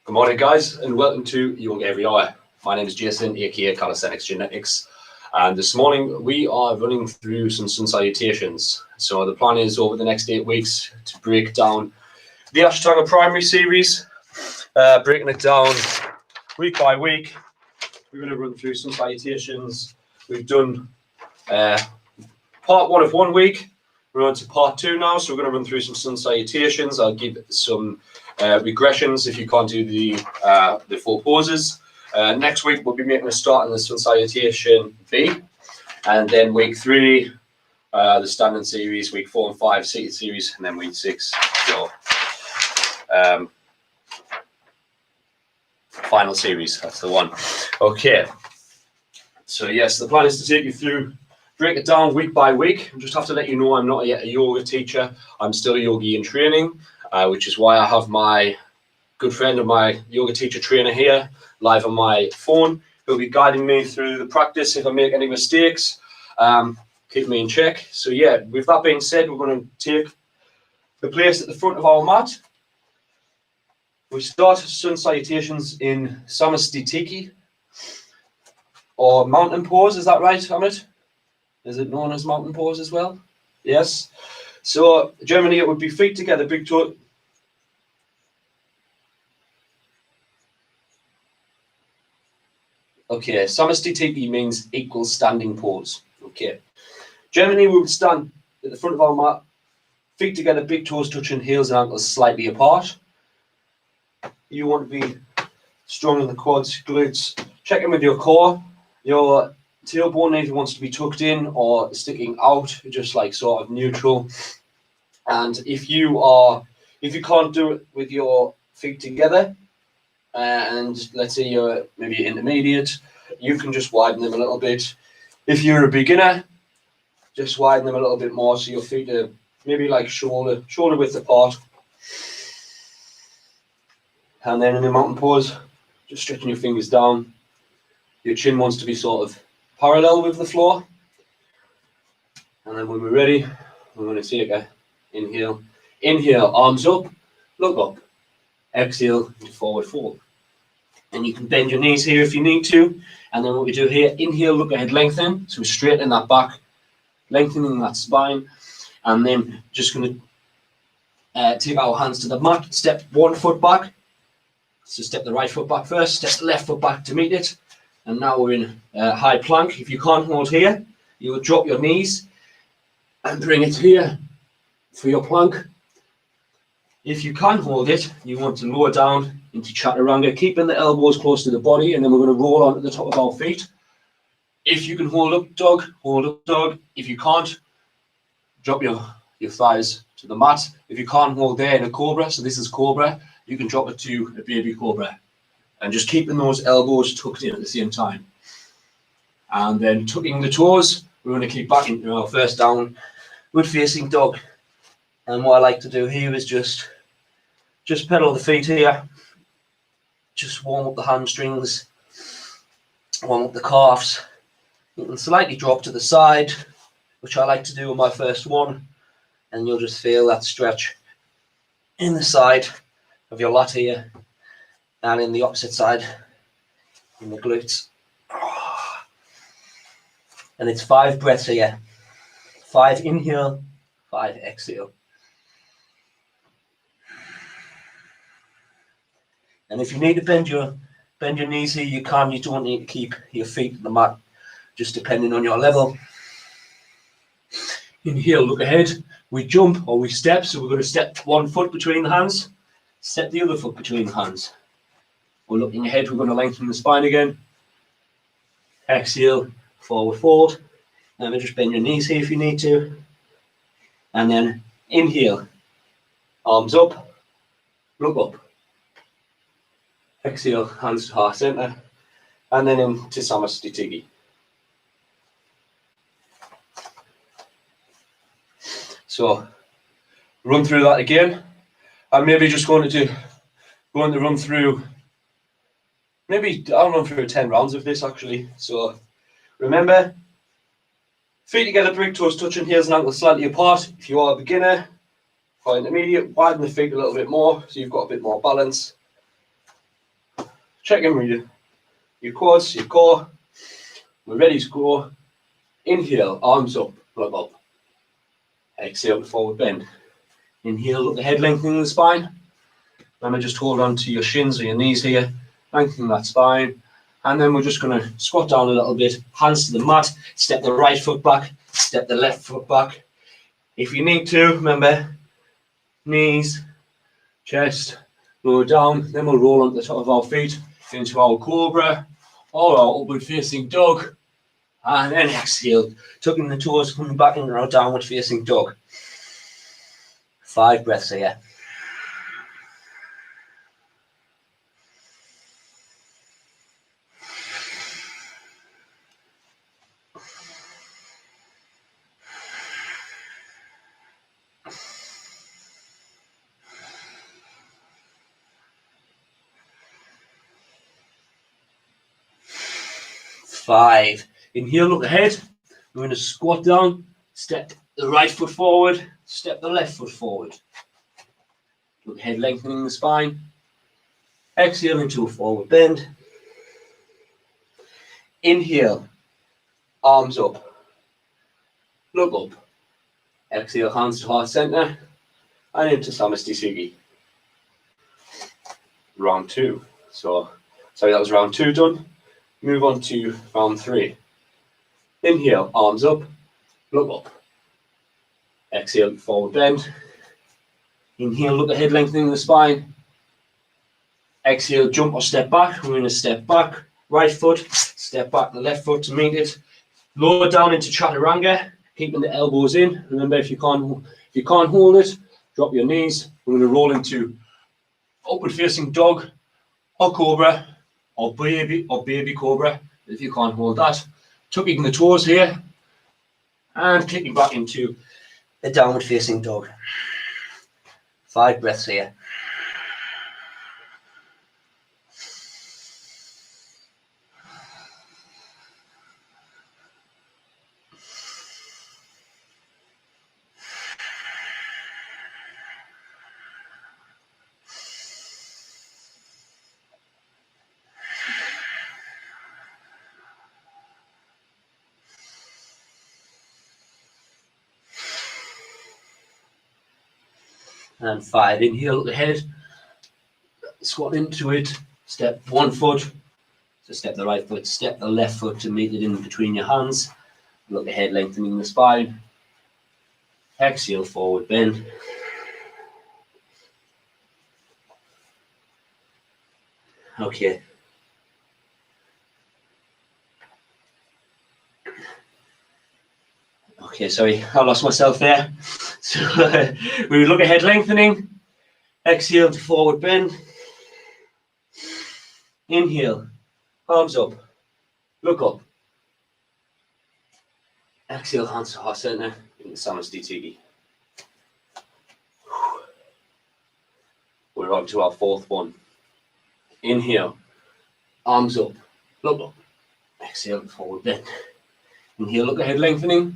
Good morning, guys, and welcome to Yoga Every Hour. My name is Jason, aka Calisthenics Genetics, and this morning we are running through some sun salutations. So the plan is over the next 8 weeks to break down the Ashtanga Primary series, breaking it down week by week. We're going to run through some salutations. We've done part 1 of 1 week. We're on to part 2 now, so we're going to run through some sun salutations. I'll give some regressions if you can't do the 4 poses. Next week we'll be making a start on the sun salutation B, and then week 3 the standing series, week 4 and 5 seated series, and then week 6 your final series. That's the one. Okay, so yes, the plan is to take you through, break it down week by week. I just have to let you know I'm not yet a yoga teacher. I'm still a yogi in training, which is why I have my good friend and my yoga teacher trainer here live on my phone. He'll be guiding me through the practice. If I make any mistakes, keep me in check. So yeah, with that being said, we're going to take the place at the front of our mat. We start sun salutations in Samastitiki, or mountain pose. Is that right, Amit? Is it known as mountain pose as well? Yes. So Germany, it would be feet together, big toe. Okay, Samastitiki means equal standing pose. Okay. Generally, we would stand at the front of our mat, feet together, big toes touching, heels and ankles slightly apart. You want to be strong in the quads, glutes. Check in with your core. Your tailbone either wants to be tucked in or sticking out, just like sort of neutral. And if you can't do it with your feet together, and let's say you're maybe intermediate, you can just widen them a little bit. If you're a beginner, just widen them a little bit more so your feet are maybe like shoulder width apart. And then in the mountain pose, just stretching your fingers down. Your chin wants to be sort of parallel with the floor. And then when we're ready, we're going to take a inhale. Inhale, arms up, look up. Exhale, into forward fold. And you can bend your knees here if you need to. And then what we do here, inhale, look ahead, lengthen. So we straighten that back, lengthening that spine. And then just going to take our hands to the mat, step 1 foot back. So step the right foot back first, step the left foot back to meet it. And now we're in high plank. If you can't hold here, you will drop your knees and bring it here for your plank. If you can hold it, you want to lower down into chaturanga, keeping the elbows close to the body, and then we're going to roll onto the top of our feet. If you can hold up dog, hold up dog. If you can't, drop your thighs to the mat. If you can't hold there in a cobra, so this is cobra, you can drop it to a baby cobra. And just keeping those elbows tucked in at the same time. And then tucking the toes, we're going to keep back into our first downward facing dog. And what I like to do here is just pedal the feet here. Just warm up the hamstrings, warm up the calves. You can slightly drop to the side, which I like to do on my first one. And you'll just feel that stretch in the side of your lat here. And in the opposite side, in the glutes. And it's 5 breaths here. 5 inhale, 5 exhale. And if you need to bend your knees here, you can. You don't need to keep your feet on the mat, just depending on your level. Inhale, look ahead. We jump or we step. So we're going to step 1 foot between the hands, step the other foot between the hands. We're looking ahead, we're going to lengthen the spine again. Exhale, forward fold. And then just bend your knees here if you need to. And then inhale, arms up, look up. Exhale, hands to heart center. And then into Samastitiki. So, run through that again. I'm maybe just going to run through. Maybe I'll run through 10 rounds of this actually. So remember, feet together, big toes touching, heels and ankles slightly apart. If you are a beginner or intermediate, widen the feet a little bit more so you've got a bit more balance. check in with your quads, your core. We're ready to go. Inhale, arms up, look up. Exhale, forward bend. Inhale, look ahead, lengthening the spine. Remember, just hold on to your shins or your knees here, lengthening that spine. And then we're just going to squat down a little bit, hands to the mat, step the right foot back, step the left foot back. If you need to, remember, knees, chest, lower down, then we'll roll onto the top of our feet into our cobra or our upward facing dog. And then exhale, tucking the toes, coming back into our downward facing dog. 5 breaths here. Five. Inhale, look ahead. We're going to squat down, step the right foot forward, step the left foot forward. Look ahead, lengthening the spine. Exhale into a forward bend. Inhale, arms up, look up. Exhale, hands to heart center, and into Samasthiti. Round 2. Sorry, that was round 2 done. Move on to round 3. Inhale, arms up, look up. Exhale, forward bend. Inhale, look ahead, lengthening the spine. Exhale, jump or step back. We're going to step back, right foot, step back the left foot to meet it. Lower down into Chaturanga, keeping the elbows in. Remember, if you can't hold it, drop your knees. We're going to roll into upward facing dog or cobra or baby cobra. If you can't hold that, tucking the toes here and kicking back into a downward facing dog. 5 breaths here. And 5. Inhale, look ahead, squat into it, step one foot, so step the right foot, step the left foot to meet it in between your hands. Look ahead, lengthening the spine. Exhale, forward bend. Okay. Okay, sorry, I lost myself there. So we look ahead, lengthening. Exhale to forward bend. Inhale, arms up, look up. Exhale, hands to heart center in the Samasthiti. We're on to our 4th one. Inhale, arms up, look up. Exhale, forward bend. Inhale, look ahead, lengthening.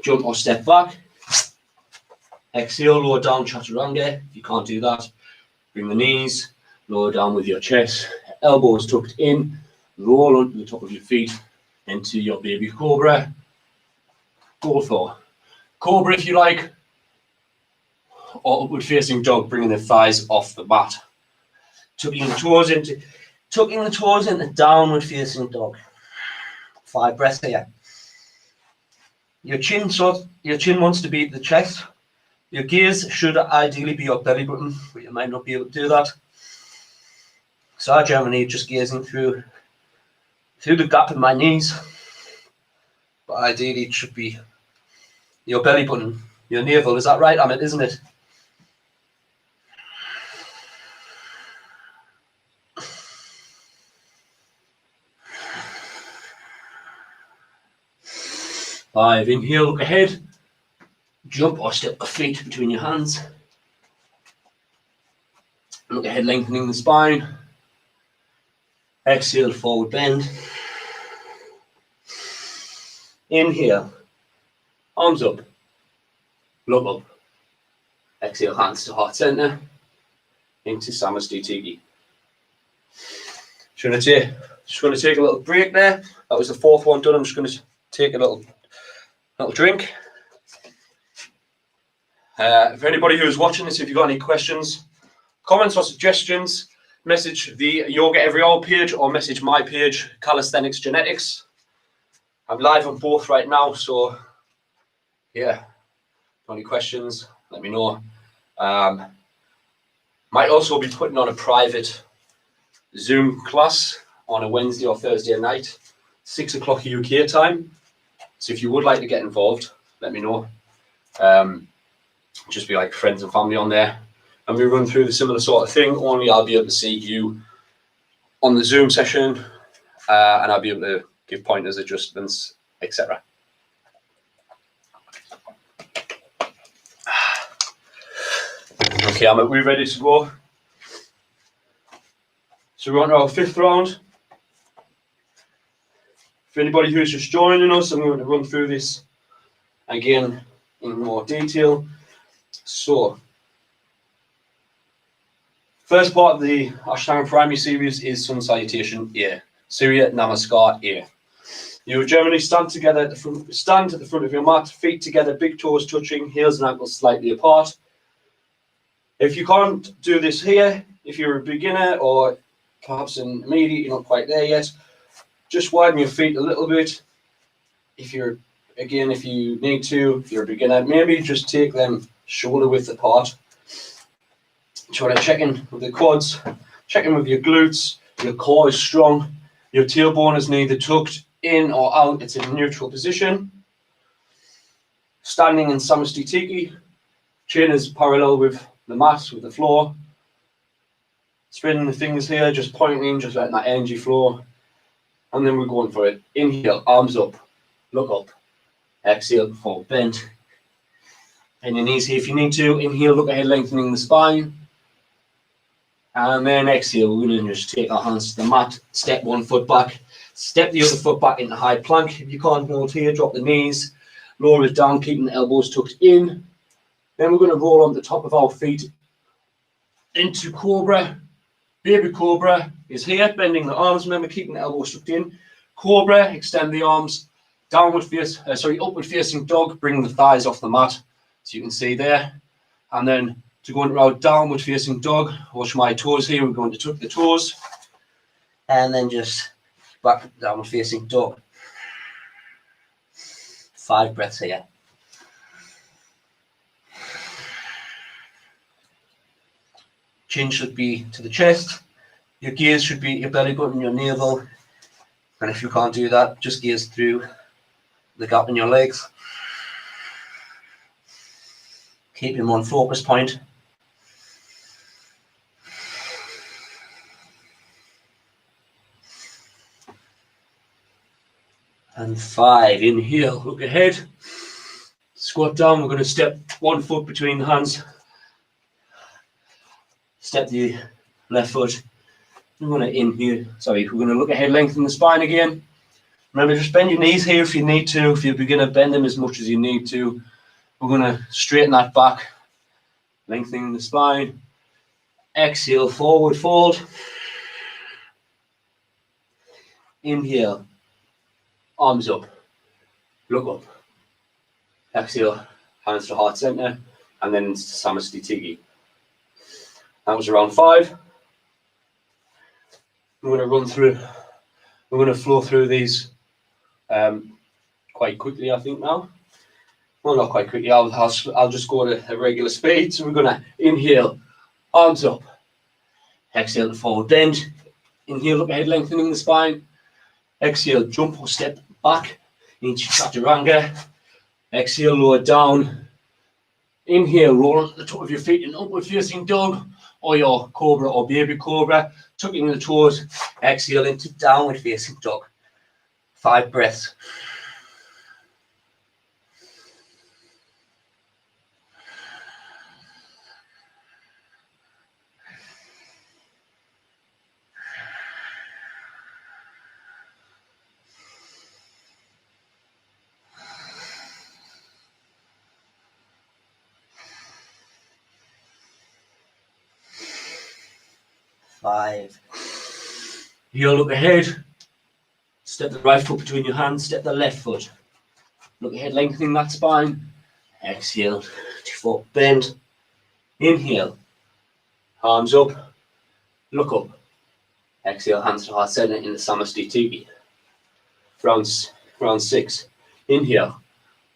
Jump or step back. Exhale, lower down, Chaturanga. If you can't do that, bring the knees, lower down with your chest, elbows tucked in, roll onto the top of your feet into your baby cobra. Go for cobra if you like, or upward facing dog, bringing the thighs off the mat. Tucking the toes into downward facing dog. 5 breaths here. Your chin wants to beat the chest. Your gaze should ideally be your belly button, but you might not be able to do that. So I generally just gazing through the gap in my knees. But ideally it should be your belly button, your navel. Is that right, Amit, isn't it? Five. Inhale, look ahead. Jump or step the feet between your hands. Look ahead, lengthening the spine. Exhale, forward bend. Inhale, arms up, look up. Exhale, hands to heart center into Samasthiti. Just going to take a little break there. That was the fourth one done. I'm just going to take a little drink. For anybody who's watching this, if you've got any questions, comments or suggestions, message the Yoga Every Hour page or message my page, Calisthenics Genetics. I'm live on both right now, so yeah, any questions, let me know. Might also be putting on a private Zoom class on a Wednesday or Thursday night, 6 o'clock UK time. So if you would like to get involved, let me know. Just be like friends and family on there. And we run through the similar sort of thing, only I'll be able to see you on the Zoom session, and I'll be able to give pointers, adjustments, etc. Okay, we're ready to go. So we're on to our fifth round. For anybody who's just joining us, I'm going to run through this again in more detail. So, first part of the Ashtanga Primary series is Sun Salutation A, Surya Namaskar A. You would generally stand together at the front, stand at the front of your mat, feet together, big toes touching, heels and ankles slightly apart. If you can't do this here, if you're a beginner or perhaps an intermediate, you're not quite there yet, just widen your feet a little bit. If you need to, if you're a beginner, maybe just take them shoulder width apart. Try to check in with the quads, check in with your glutes, your core is strong, your tailbone is neither tucked in or out, it's in a neutral position. Standing in Samastitiki, chin is parallel with the mat, with the floor. Spreading the fingers here, just pointing, just letting that energy flow. And then we're going for it. Inhale, arms up, look up. Exhale, forward bend. Bend your knees here if you need to. Inhale, look ahead, lengthening the spine. And then exhale, we're going to just take our hands to the mat, step one foot back, step the other foot back into high plank. If you can't hold here, drop the knees, lower it down, keeping the elbows tucked in. Then we're going to roll on the top of our feet into Cobra. Baby Cobra is here, bending the arms, remember keeping the elbows tucked in. Cobra, extend the arms, upward facing dog, bring the thighs off the mat, so you can see there. And then to go into our downward facing dog, watch my toes here, we're going to tuck the toes. And then just back downward facing dog. 5 breaths here. Chin should be to the chest. Your gaze should be your belly button, your navel. And if you can't do that, just gaze through the gap in your legs. Keep in one focus point. And 5, inhale, look ahead. Squat down, we're going to step 1 foot between the hands. Step the left foot. We're going to inhale, we're going to look ahead, lengthen the spine again. Remember, just bend your knees here if you need to. If you're a beginner, bend them as much as you need to. We're going to straighten that back, lengthening the spine. Exhale, forward fold. Inhale, arms up, look up. Exhale, hands to heart center, and then into Samastitiki. That was round 5. We're going to flow through these quite quickly, I think now. Well, not quite quickly, I'll just go at a regular speed. So we're going to inhale, arms up. Exhale to forward bend. Inhale, look ahead, lengthening the spine. Exhale, jump or step back into Chaturanga. Exhale, lower down. Inhale, roll onto the top of your feet in upward facing dog or your cobra or baby cobra, tucking the toes. Exhale into downward facing dog. 5 breaths. Five. Heel, look ahead. Step the right foot between your hands, step the left foot. Look ahead, lengthening that spine. Exhale, foot bend. Inhale, arms up, look up. Exhale, hands to heart center in the Samastiti. Round 6. Inhale,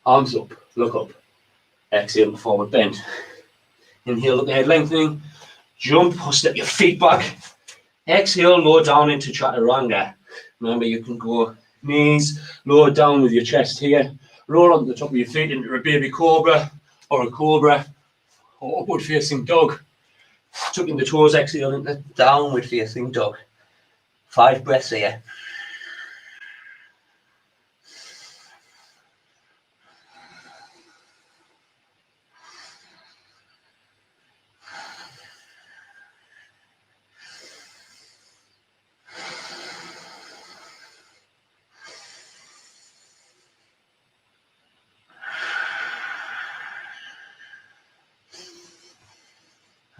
arms up, look up. Exhale, forward bend. Inhale, look ahead, lengthening. Jump or step your feet back. Exhale, lower down into Chaturanga. Remember, you can go knees, lower down with your chest here. Roll onto the top of your feet into a baby cobra or a cobra or upward facing dog. Tucking the toes, exhale into downward facing dog. 5 breaths here.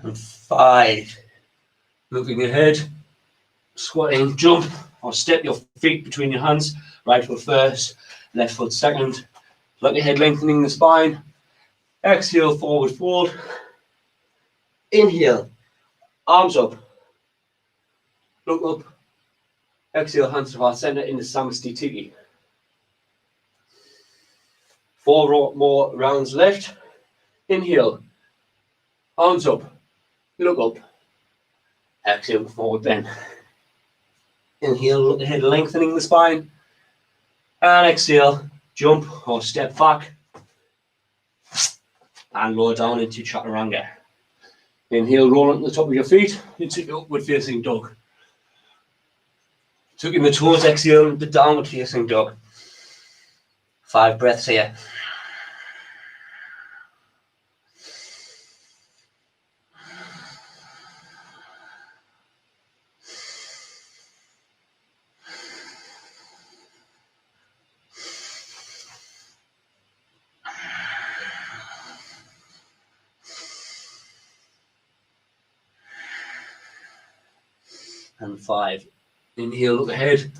And 5. Looking ahead, squatting, jump or step your feet between your hands. Right foot first, left foot second. Look ahead, lengthening the spine. Exhale, forward fold. Inhale, arms up. Look up. Exhale, hands to heart center in the Samastiti. 4 more rounds left. Inhale, arms up. Look up. Exhale, forward bend. Inhale, look ahead, lengthening the spine. And exhale, jump or step back. And lower down into Chaturanga. Inhale, roll onto the top of your feet into the upward facing dog. Tucking the toes, exhale into downward facing dog. 5 breaths here. And 5. Inhale, look ahead.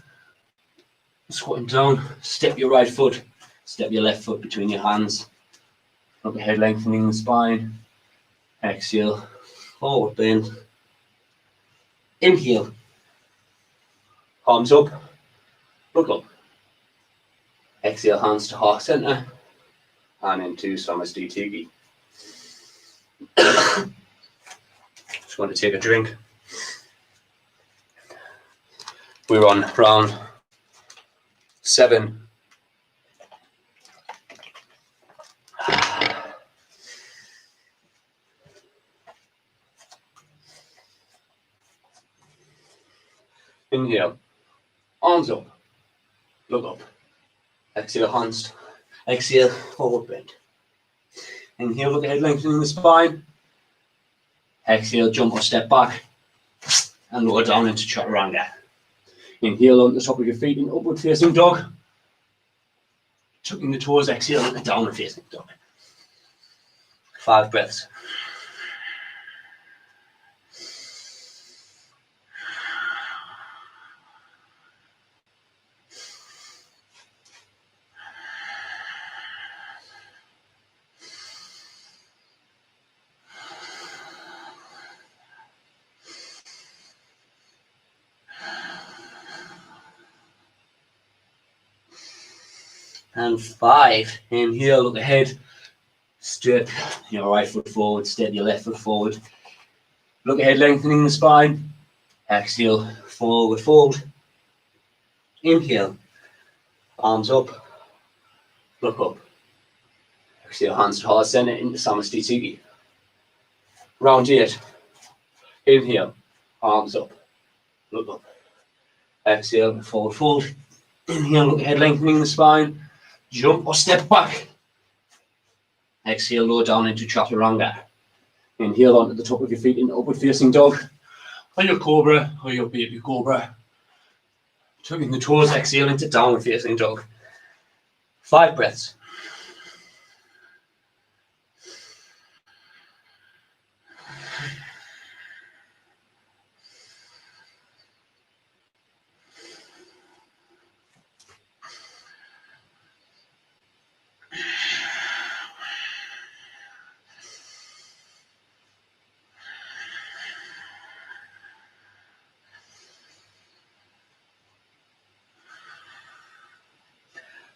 Squatting down, step your right foot, step your left foot between your hands. Look ahead, lengthening the spine. Exhale, forward bend. Inhale, arms up, look up. Exhale, hands to heart center and into Samastiti. Just going to take a drink. We're on round 7. Inhale, arms up, look up. Exhale, hands. Exhale, forward bend. Inhale, look ahead, lengthening the spine. Exhale, jump or step back and lower down into Chaturanga. Inhale on the top of your feet in upward facing dog. Tucking the toes, exhale into downward facing dog. 5 breaths. And 5. Inhale, look ahead. Step your right foot forward, step your left foot forward. Look ahead, lengthening the spine. Exhale, forward fold. Inhale, arms up, look up. Exhale, hands to heart center into Samastiti. Round 8. Inhale, arms up, look up. Exhale, forward fold. Inhale, look ahead, lengthening the spine. Jump or step back. Exhale, lower down into Chaturanga. Inhale onto the top of your feet in upward facing dog. Or your cobra, or your baby cobra. Tucking the toes, exhale into downward facing dog. 5 breaths.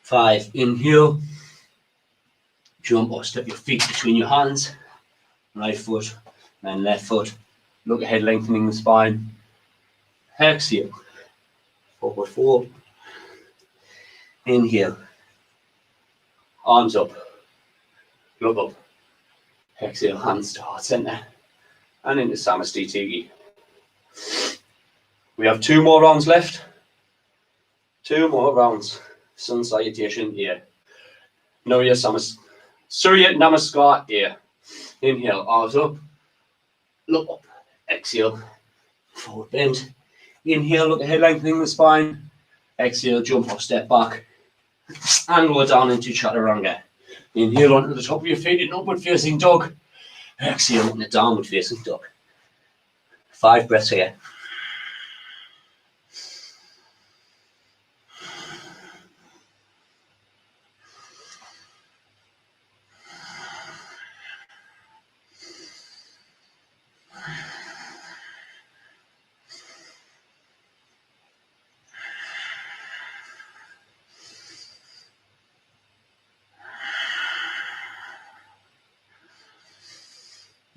5, inhale, jump or step your feet between your hands, right foot, then left foot, look ahead, lengthening the spine, exhale, forward fold, inhale, arms up, look up, exhale, hands to heart center, and into Samasthiti. We have 2 more rounds left. 2 more rounds. Sun salutation here. Surya Namaskar here. Inhale, arms up, look up, exhale, forward bend. Inhale, look ahead, lengthening the spine. Exhale, jump or step back. And lower down into Chaturanga. Inhale onto the top of your feet in upward facing dog. Exhale into downward facing dog. 5 breaths here.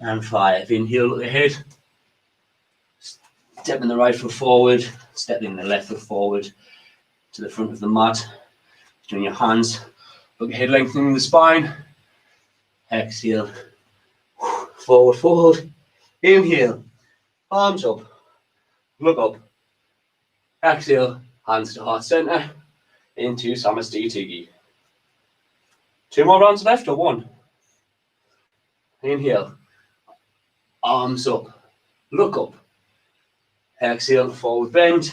And 5. Inhale, look ahead. Stepping the right foot forward, stepping the left foot forward to the front of the mat. Doing your hands. Look ahead, lengthening the spine. Exhale. Forward fold. Inhale. Arms up. Look up. Exhale. Hands to heart center. Into Samasthiti. 2 more rounds left or 1? Inhale. Arms up. Look up. Exhale, forward bend.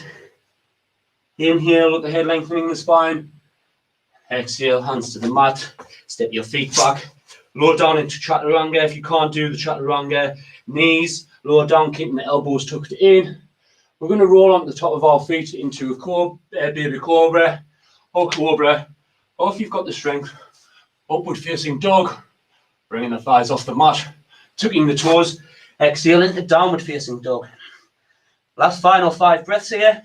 Inhale, look ahead, lengthening the spine. Exhale, hands to the mat. Step your feet back. Lower down into Chaturanga. If you can't do the Chaturanga, knees lower down, keeping the elbows tucked in. We're going to roll on the top of our feet into a baby cobra or cobra. Or if you've got the strength, upward facing dog. Bringing the thighs off the mat. Tucking the toes. Exhale into downward facing dog. Last final 5 breaths here.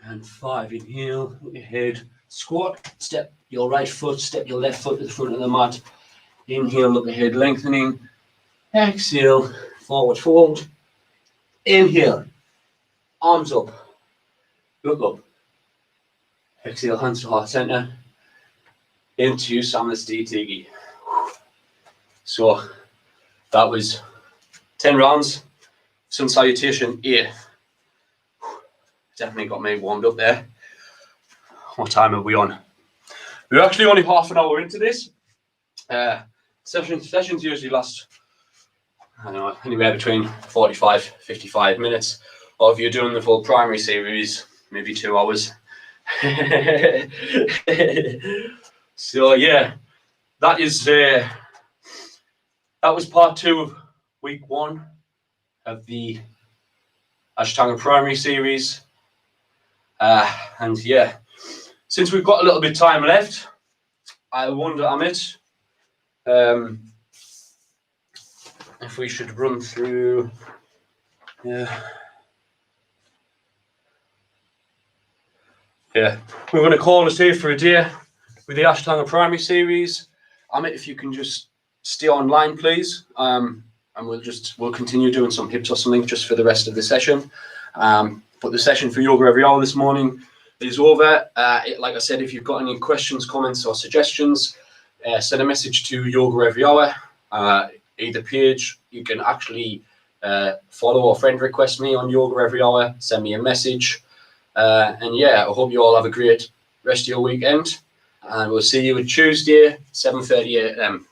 And 5, inhale, look ahead, squat, step your right foot, step your left foot to the front of the mat. Inhale, look ahead, lengthening. Exhale, forward fold. Inhale, arms up, look up. Exhale, hands to heart center. Into Samasthiti. So that was 10 rounds. Sun salutation here. Definitely got me warmed up there. What time are we on? We're actually only half an hour into this. Sessions usually last, I don't know, anywhere between 45, 55 minutes. Or if you're doing the full primary series, maybe 2 hours. So yeah, that was part 2 of week 1 of the Ashtanga Primary series. And yeah, since we've got a little bit of time left, I wonder, Amit, if we should run through. Yeah, we're going to call it here for a day with the Ashtanga Primary series. Amit, if you can just stay online, please, and we'll continue doing some hips or something just for the rest of the session. But the session for Yoga Every Hour this morning is over. Like I said, if you've got any questions, comments, or suggestions, send a message to Yoga Every Hour. Either page, you can actually follow or friend request me on Yoga Every Hour. Send me a message. And yeah, I hope you all have a great rest of your weekend. And we'll see you on Tuesday, 7:30 a.m.